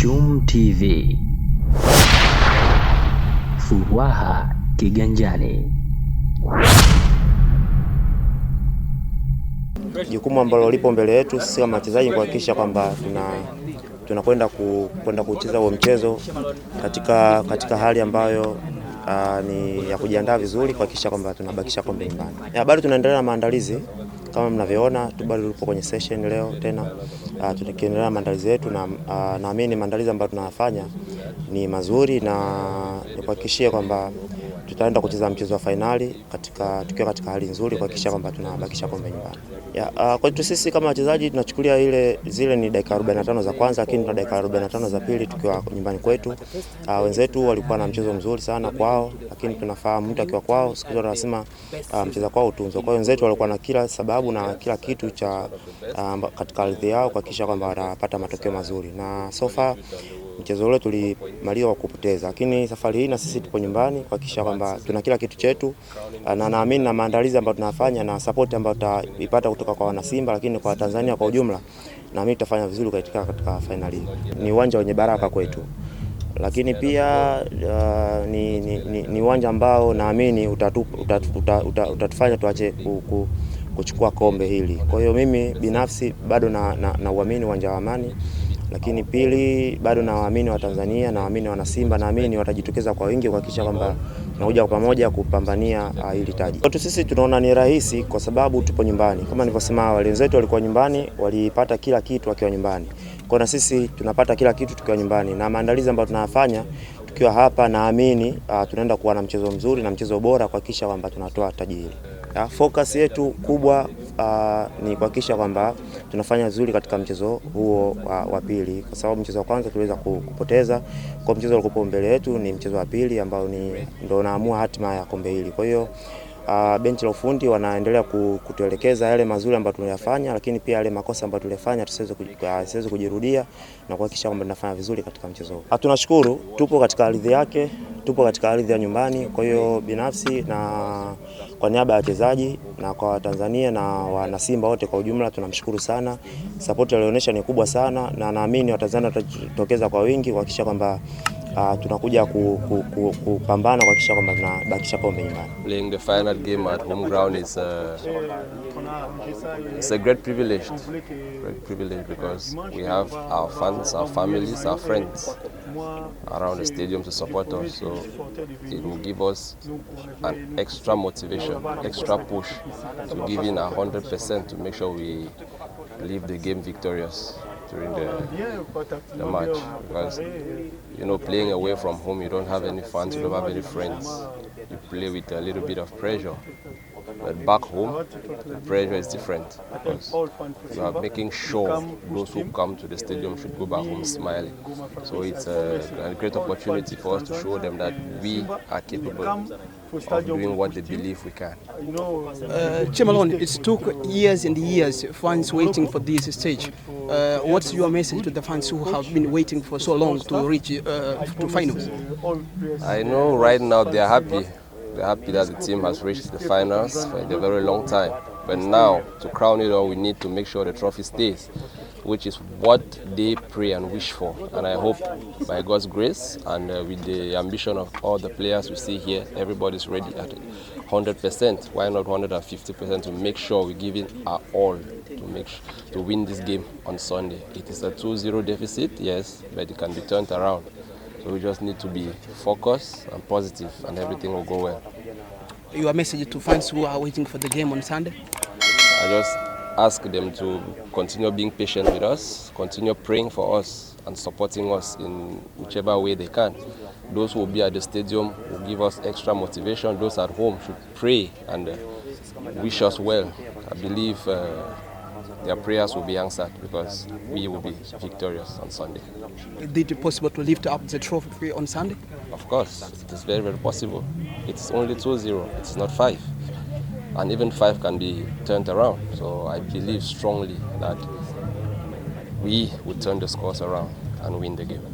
Chum TV. Furaha kiganjani. Jukumu ambalo lipo mbele yetu sisi kama wachezaji kuhakikisha kwamba tunakwenda kucheza huo mchezo katika hali ambayo ni ya kujiandaa vizuri, kuhakikisha kwamba tunabakisha kombe nyumbani. Bado tunaendelea na maandalizi kama mnavyoona, bado tupo kwenye session leo tena. Tunaendelea na maandalizi yetu na naamini maandalizi ambayo tunayafanya ni mazuri, na kuhakikishia kwamba tutaenda kucheza mchezo wa finali tukiwa katika hali nzuri, kuhakikisha kwamba tunabakisha kombe nyumbani. Kwetu sisi kama wachezaji tunachukulia zile ni dakika 45 za kwanza, lakini tuna dakika 45 za pili tukiwa nyumbani kwetu. Wenzetu walikuwa na mchezo mzuri sana kwao, lakini tunafahamu mtu akiwa kwao siku zote anasema mchezo kwao utunzo. Kwa hiyo wenzetu walikuwa na kila sababu na kila kitu cha katika ardhi yao kuhakikisha kwamba wanapata matokeo mazuri, na so far mchezo ule tulimaliza kwa kupoteza, lakini safari hii na sisi tupo nyumbani kuhakikisha kwamba tuna kila kitu chetu, na naamini na maandalizi ambayo tunafanya na support ambayo tutaipata kutoka kwa wana Simba, lakini kwa Tanzania kwa ujumla, naamini tutafanya vizuri katika finali. Ni uwanja wenye baraka kwetu, lakini pia ni uwanja ambao naamini utatufanya tuache kuchukua kombe hili. Kwa hiyo mimi binafsi bado na uamini uwanja wa Amani, lakini pili bado nawaamini wa Tanzania, nawaamini wana Simba, naamini watajitokeza kwa wingi kuhakikisha kwamba tunakuja kwa pamoja kupambania hili taji. Kwetu sisi tunaona ni rahisi kwa sababu tupo nyumbani. Kama nilivyosema awali, wenzetu walikuwa nyumbani, walipata kila kitu wakiwa nyumbani. Kwa na sisi tunapata kila kitu tukiwa nyumbani, na maandalizi ambayo tunayafanya tukiwa hapa, naamini tunaenda kuwa na mchezo mzuri na mchezo bora kuhakikisha kwamba tunatoa taji hili. Focus yetu kubwa ni kuhakikisha kwamba tunafanya vizuri katika mchezo huo wa pili, kwa sababu mchezo wa kwanza tuliweza kupoteza. Kwa mchezo uliokuwa mbele yetu ni mchezo wa pili ambao ndio unaamua hatima ya kombe hili. Kwa hiyo benchi la ufundi wanaendelea kutuelekeza yale mazuri ambayo tunayafanya, lakini pia yale makosa ambayo tulifanya tusiweze kujirudia, na kuhakikisha kwamba tunafanya vizuri katika mchezo huu. Tunashukuru, tupo katika ardhi yake, tupo katika ardhi ya nyumbani. Kwa hiyo binafsi na kwa niaba ya wachezaji na kwa Tanzania na wana Simba wote kwa ujumla, tunamshukuru sana. Support alionyesha ni kubwa sana, na naamini Watanzania watajitokeza kwa wingi kuhakikisha kwamba tunakuja kupambana kuhakikisha kwamba tunabakisha kombe nyumbani. Playing the final game at home ground is a great privilege. Great privilege because we have our fans, our families, our friends around the stadium to support us. So it will give us an extra motivation, extra push to give in 100% to make sure we leave the game victorious during the match, because playing away from home, you don't have any fans, you don't have any friends, you play with a little bit of pressure. But back home, the pressure is different, because you are making sure those who come to the stadium should go back home smiling. So it's a great opportunity for us to show them that we are capable of doing what they believe we can. Chemalon, it took years and years, fans waiting for this stage. What's your message to the fans who have been waiting for so long to reach to finals? I know right now they are happy. They're happy that the team has reached the finals for a very long time. But now, to crown it all, we need to make sure the trophy stays, which is what they pray and wish for. And I hope, by God's grace and with the ambition of all the players we see here, everybody's ready at 100%. Why not 150% to make sure we give it our all to win this game on Sunday. It is a 2-0 deficit, yes, but it can be turned around. So we just need to be focused and positive, and everything will go well. Your message to fans who are waiting for the game on Sunday? I just ask them to continue being patient with us, continue praying for us and supporting us in whichever way they can. Those who will be at the stadium will give us extra motivation. Those at home should pray and wish us well. I believe their prayers will be answered, because we will be victorious on Sunday. Is it possible to lift up the trophy on Sunday? Of course, it is very, very possible. It's only 2-0, it's not 5. And even 5 can be turned around. So I believe strongly that we will turn the scores around and win the game.